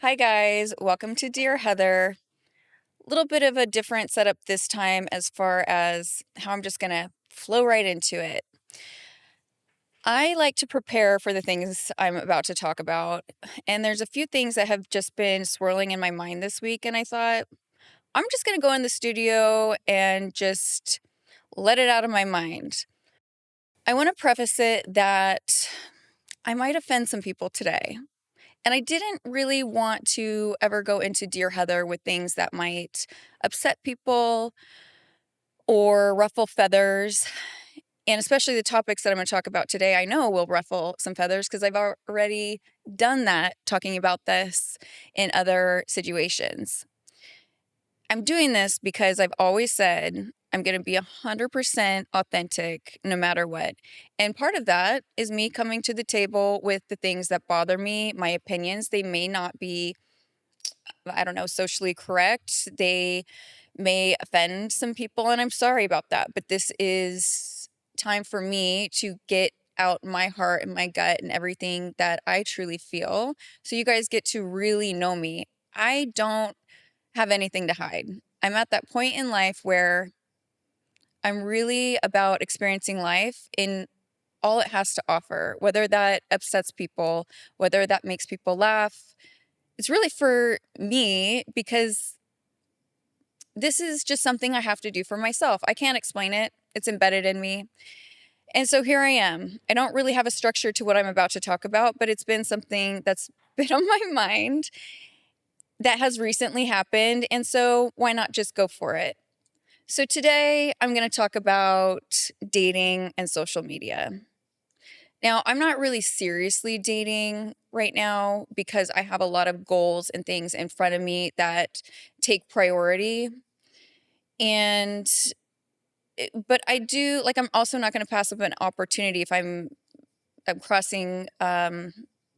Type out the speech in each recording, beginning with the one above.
Hi, guys. Welcome to Dear Heather. A little bit of a different setup this time as far as how I'm just going to flow right into it. I like to prepare for the things I'm about to talk about. And there's a few things that have just been swirling in my mind this week. And I thought, I'm just going to go in the studio and just let it out of my mind. I want to preface it that I might offend some people today. And I didn't really want to ever go into Dear Heather with things that might upset people or ruffle feathers. And especially the topics that I'm going to talk about today, I know will ruffle some feathers because I've already done that talking about this in other situations. I'm doing this because I've always said I'm going to be 100% authentic no matter what. And part of that is me coming to the table with the things that bother me, my opinions. They may not be, I don't know, socially correct. They may offend some people, and I'm sorry about that. But this is time for me to get out my heart and my gut and everything that I truly feel. So you guys get to really know me. I don't have anything to hide. I'm at that point in life where I'm really about experiencing life in all it has to offer, whether that upsets people, whether that makes people laugh. It's really for me because this is just something I have to do for myself. I can't explain it. It's embedded in me. And so here I am. I don't really have a structure to what I'm about to talk about, but it's been something that's been on my mind that has recently happened. And so why not just go for it? So today I'm going to talk about dating and social media. Now, I'm not really seriously dating right now because I have a lot of goals and things in front of me that take priority. And but I do like I'm also not going to pass up an opportunity if I'm crossing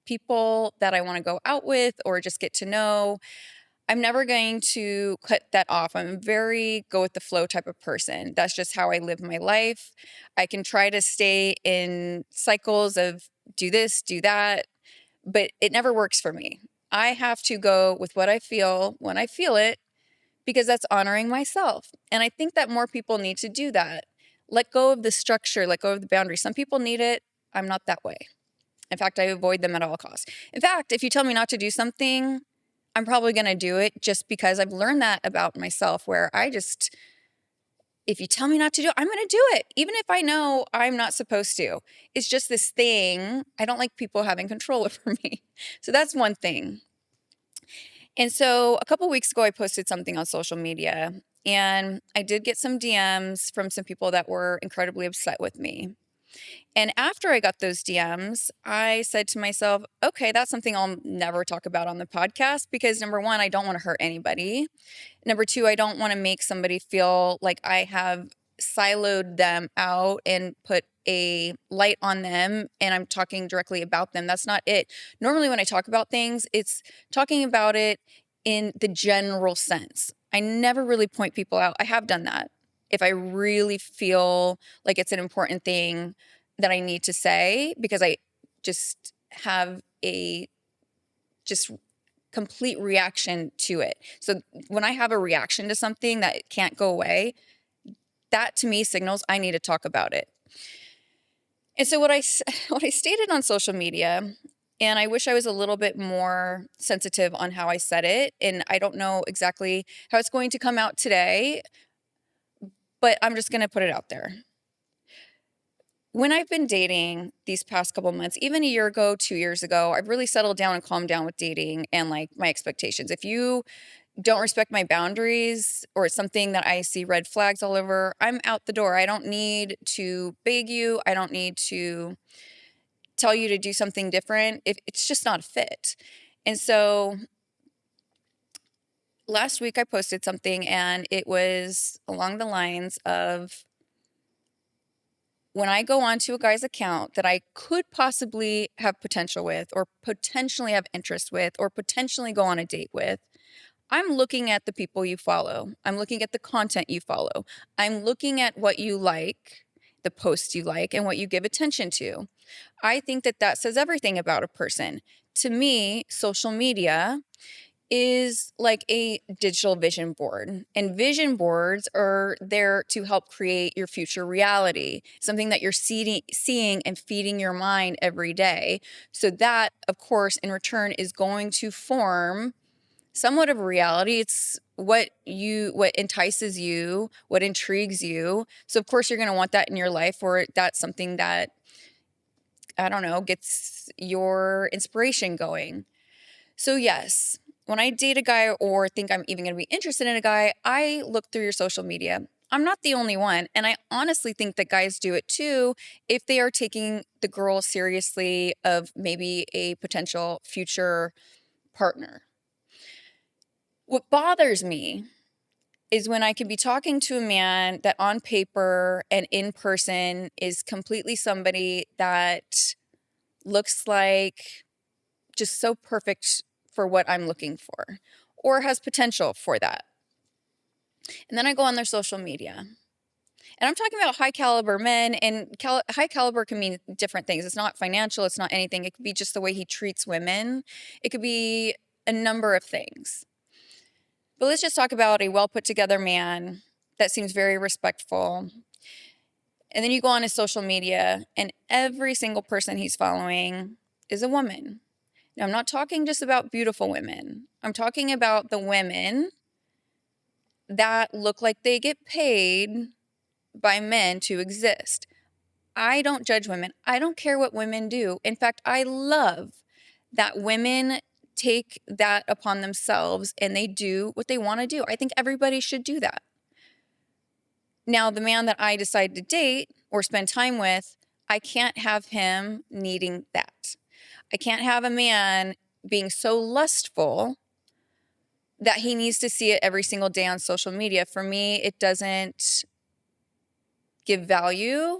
people that I want to go out with or just get to know. I'm never going to cut that off. I'm a very go with the flow type of person. That's just how I live my life. I can try to stay in cycles of do this, do that, but it never works for me. I have to go with what I feel when I feel it because that's honoring myself. And I think that more people need to do that. Let go of the structure, let go of the boundaries. Some people need it. I'm not that way. In fact, I avoid them at all costs. In fact, if you tell me not to do something, I'm probably going to do it just because I've learned that about myself where if you tell me not to do it, I'm going to do it, even if I know I'm not supposed to. It's just this thing. I don't like people having control over me. So that's one thing. And so a couple weeks ago, I posted something on social media and I did get some DMs from some people that were incredibly upset with me. And after I got those DMs, I said to myself, okay, that's something I'll never talk about on the podcast because number one, I don't want to hurt anybody. Number two, I don't want to make somebody feel like I have siloed them out and put a light on them and I'm talking directly about them. That's not it. Normally, when I talk about things, it's talking about it in the general sense. I never really point people out. I have done that. If I really feel like it's an important thing that I need to say, because I just have a just complete reaction to it. So when I have a reaction to something that can't go away, that to me signals I need to talk about it. And so what I stated on social media, and I wish I was a little bit more sensitive on how I said it, and I don't know exactly how it's going to come out today, but I'm just going to put it out there. When I've been dating these past couple months, even a year ago, 2 years ago, I've really settled down and calmed down with dating and like my expectations. If you don't respect my boundaries or it's something that I see red flags all over, I'm out the door. I don't need to beg you. I don't need to tell you to do something different if it's just not a fit. And so last week I posted something and it was along the lines of when I go onto a guy's account that I could possibly have potential with or potentially have interest with or potentially go on a date with, I'm looking at the people you follow. I'm looking at the content you follow. I'm looking at what you like, the posts you like, and what you give attention to. I think that that says everything about a person. To me, social media is like a digital vision board. And vision boards are there to help create your future reality, something that you're seeing and feeding your mind every day. So that, of course, in return is going to form somewhat of a reality. It's what entices you, what intrigues you. So of course you're going to want that in your life, or that's something that, I don't know, gets your inspiration going. So yes, when I date a guy or think I'm even going to be interested in a guy, I look through your social media. I'm not the only one, and I honestly think that guys do it too if they are taking the girl seriously of maybe a potential future partner. What bothers me is when I can be talking to a man that on paper and in person is completely somebody that looks like just so perfect for what I'm looking for or has potential for that. And then I go on their social media. And I'm talking about high caliber men, and high caliber can mean different things. It's not financial, it's not anything. It could be just the way he treats women, it could be a number of things. But let's just talk about a well put together man that seems very respectful. And then you go on his social media, and every single person he's following is a woman. Now, I'm not talking just about beautiful women. I'm talking about the women that look like they get paid by men to exist. I don't judge women. I don't care what women do. In fact, I love that women take that upon themselves and they do what they want to do. I think everybody should do that. Now, the man that I decide to date or spend time with, I can't have him needing that. I can't have a man being so lustful that he needs to see it every single day on social media. For me, it doesn't give value.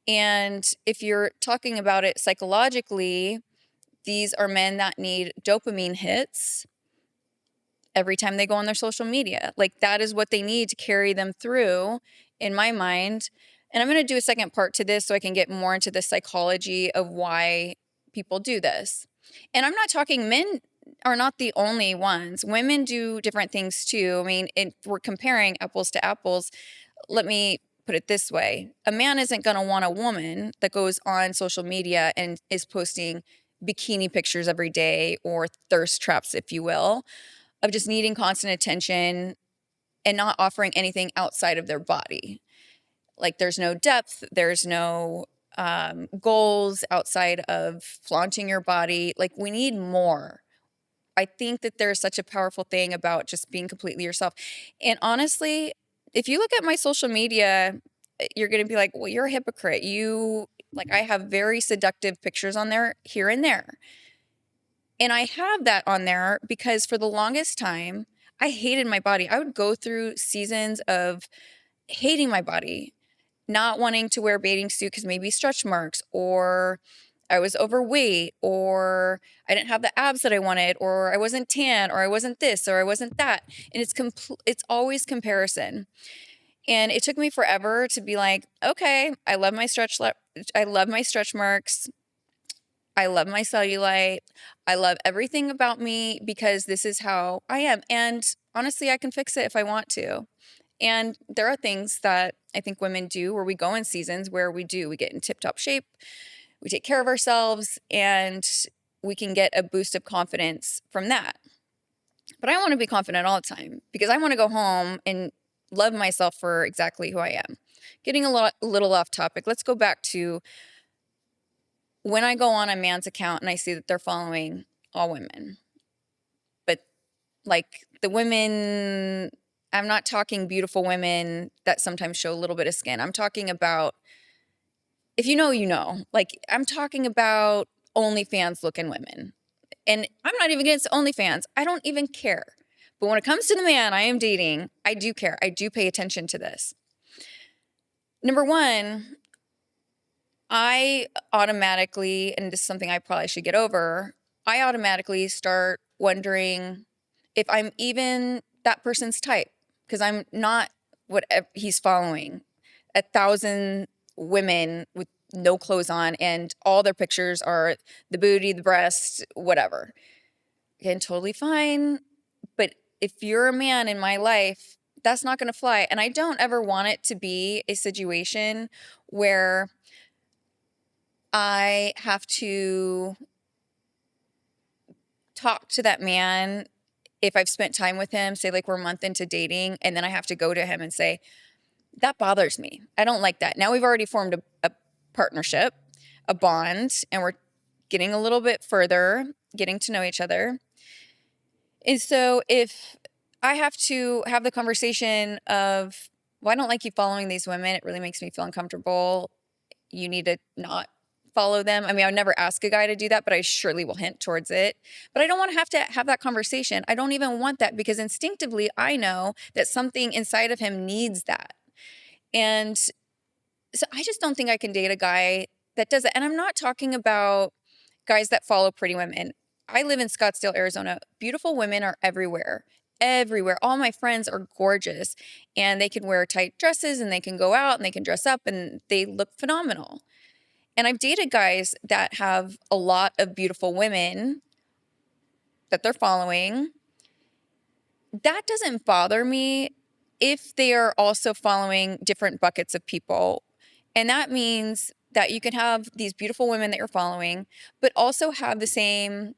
And if you're talking about it psychologically, these are men that need dopamine hits every time they go on their social media. Like that is what they need to carry them through, in my mind. And I'm going to do a second part to this so I can get more into the psychology of why people do this. And I'm not talking, men are not the only ones. Women do different things too. I mean, if we're comparing apples to apples, let me put it this way. A man isn't going to want a woman that goes on social media and is posting bikini pictures every day, or thirst traps, if you will, of just needing constant attention and not offering anything outside of their body. Like there's no depth, there's no goals outside of flaunting your body. Like we need more. I think that there's such a powerful thing about just being completely yourself. And honestly, if you look at my social media, you're going to be like, well, you're a hypocrite. I have very seductive pictures on there here and there. And I have that on there because for the longest time, I hated my body. I would go through seasons of hating my body, not wanting to wear a bathing suit because maybe stretch marks, or I was overweight, or I didn't have the abs that I wanted, or I wasn't tan, or I wasn't this, or I wasn't that. And it's always comparison. And it took me forever to be like, okay, I love my stretch marks. I love my cellulite. I love everything about me because this is how I am. And honestly, I can fix it if I want to. And there are things that I think women do where we go in seasons where we get in tip top shape, we take care of ourselves, and we can get a boost of confidence from that. But I want to be confident all the time because I want to go home and love myself for exactly who I am. Getting a little off topic, let's go back to when I go on a man's account and I see that they're following all women. But like the women, I'm not talking beautiful women that sometimes show a little bit of skin. I'm talking about, if you know, you know. Like I'm talking about OnlyFans looking women. And I'm not even against OnlyFans. I don't even care. But when it comes to the man I am dating, I do care. I do pay attention to this. Number one, I automatically, and this is something I probably should get over, I automatically start wondering if I'm even that person's type, because I'm not what he's following. 1,000 women with no clothes on, and all their pictures are the booty, the breast, whatever. Again, totally fine. But if you're a man in my life, that's not going to fly. And I don't ever want it to be a situation where I have to talk to that man if I've spent time with him, say like we're a month into dating, and then I have to go to him and say, that bothers me. I don't like that. Now we've already formed a partnership, a bond, and we're getting a little bit further, getting to know each other. And so if I have to have the conversation of, well, I don't like you following these women, it really makes me feel uncomfortable. You need to not follow them. I mean, I would never ask a guy to do that, but I surely will hint towards it. But I don't want to have that conversation. I don't even want that because instinctively I know that something inside of him needs that. And so I just don't think I can date a guy that does it. And I'm not talking about guys that follow pretty women. I live in Scottsdale, Arizona. Beautiful women are everywhere. Everywhere. All my friends are gorgeous and they can wear tight dresses and they can go out and they can dress up and they look phenomenal. And I've dated guys that have a lot of beautiful women that they're following. That doesn't bother me if they are also following different buckets of people. And that means that you can have these beautiful women that you're following, but also have the same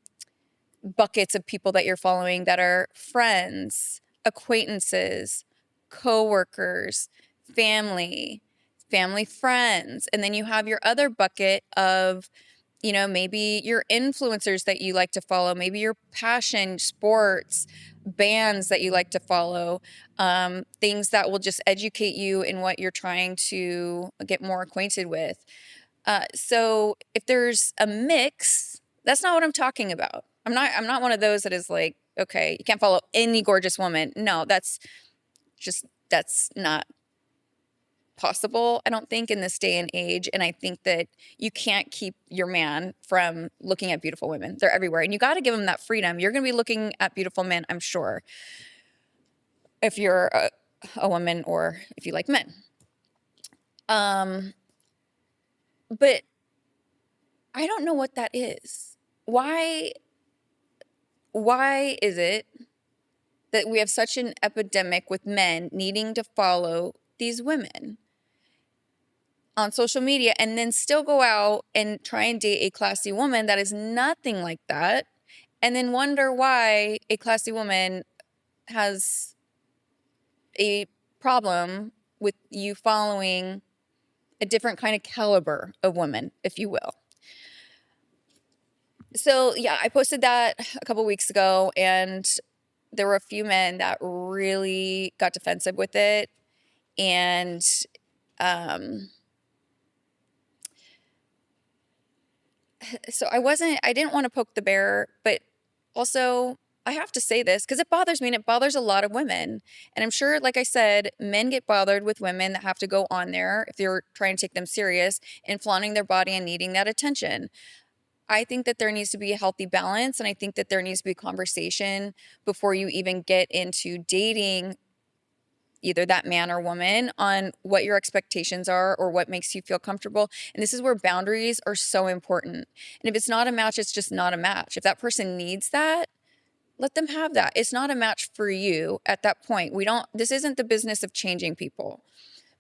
buckets of people that you're following that are friends, acquaintances, coworkers, family, family friends. And then you have your other bucket of, maybe your influencers that you like to follow, maybe your passion, sports, bands that you like to follow, things that will just educate you in what you're trying to get more acquainted with. So if there's a mix, that's not what I'm talking about. I'm not one of those that is like, okay, you can't follow any gorgeous woman. No, that's not possible, I don't think, in this day and age. And I think that you can't keep your man from looking at beautiful women. They're everywhere. And you got to give him that freedom. You're going to be looking at beautiful men, I'm sure, if you're a woman or if you like men. But I don't know what that is. Why is it that we have such an epidemic with men needing to follow these women on social media and then still go out and try and date a classy woman that is nothing like that, and then wonder why a classy woman has a problem with you following a different kind of caliber of woman, if you will. So yeah, I posted that a couple weeks ago, and there were a few men that really got defensive with it. And so I didn't want to poke the bear, but also I have to say this because it bothers me and it bothers a lot of women. And I'm sure, like I said, men get bothered with women that have to go on there if they're trying to take them serious and flaunting their body and needing that attention. I think that there needs to be a healthy balance. And I think that there needs to be a conversation before you even get into dating either that man or woman on what your expectations are or what makes you feel comfortable. And this is where boundaries are so important. And if it's not a match, it's just not a match. If that person needs that, let them have that. It's not a match for you at that point. This isn't the business of changing people,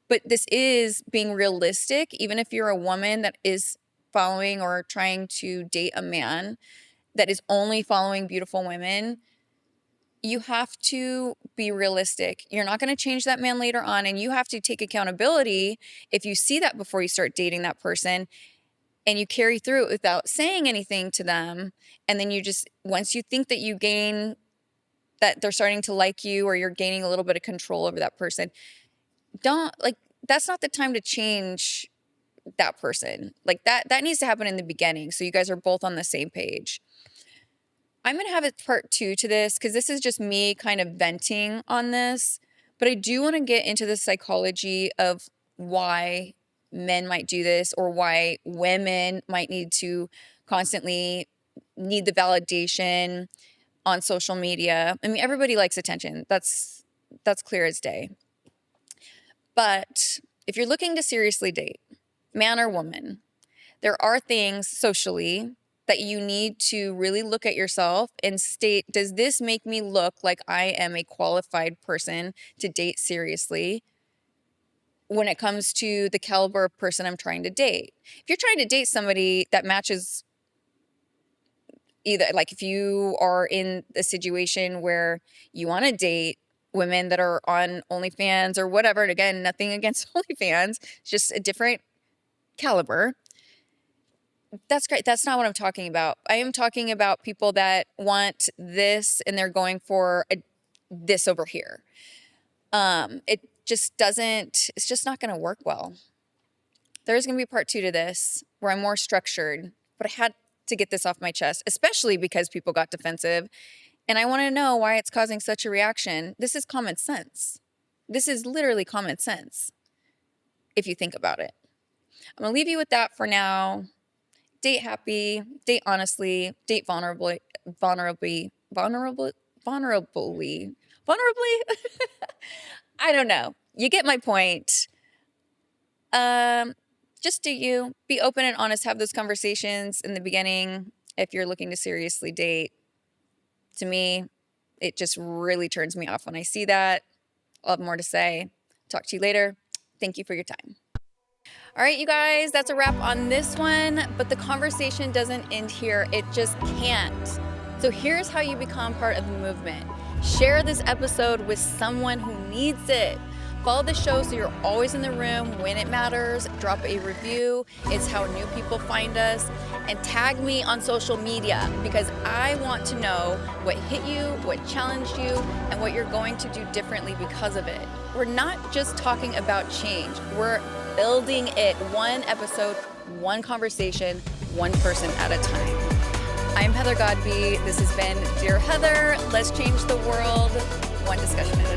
but this is being realistic. Even if you're a woman that is following or trying to date a man that is only following beautiful women, you have to be realistic. You're not going to change that man later on, and you have to take accountability if you see that before you start dating that person and you carry through it without saying anything to them. And then once you think that you gain that they're starting to like you or you're gaining a little bit of control over that person, that's not the time to change that person. Like that needs to happen in the beginning so you guys are both on the same page. I'm going to have a part 2 to this because this is just me kind of venting on this, but I do want to get into the psychology of why men might do this or why women might need to constantly need the validation on social media. I mean, everybody likes attention. That's clear as day. But if you're looking to seriously date, man or woman, there are things socially that you need to really look at yourself and state, does this make me look like I am a qualified person to date seriously when it comes to the caliber of person I'm trying to date? If you're trying to date somebody that matches, either like if you are in a situation where you want to date women that are on OnlyFans or whatever, and again, nothing against OnlyFans, it's just a different caliber. That's great. That's not what I'm talking about. I am talking about people that want this and they're going for this over here. It just doesn't, it's just not going to work well. There's going to be part 2 to this where I'm more structured, but I had to get this off my chest, especially because people got defensive. And I want to know why it's causing such a reaction. This is common sense. This is literally common sense if you think about it. I'm going to leave you with that for now. Date happy, date honestly, date vulnerably. I don't know. You get my point. Just do you. Be open and honest. Have those conversations in the beginning if you're looking to seriously date. To me, it just really turns me off when I see that. I'll have more to say. Talk to you later. Thank you for your time. All right, you guys, that's a wrap on this one, but the conversation doesn't end here. It just can't. So here's how you become part of the movement. Share this episode with someone who needs it. Follow the show so you're always in the room when it matters. Drop a review. It's how new people find us. And tag me on social media because I want to know what hit you, what challenged you, and what you're going to do differently because of it. We're not just talking about change. We're building it one episode, one conversation, one person at a time. I'm Heather Godby. This has been Dear Heather. Let's change the world one discussion at a time.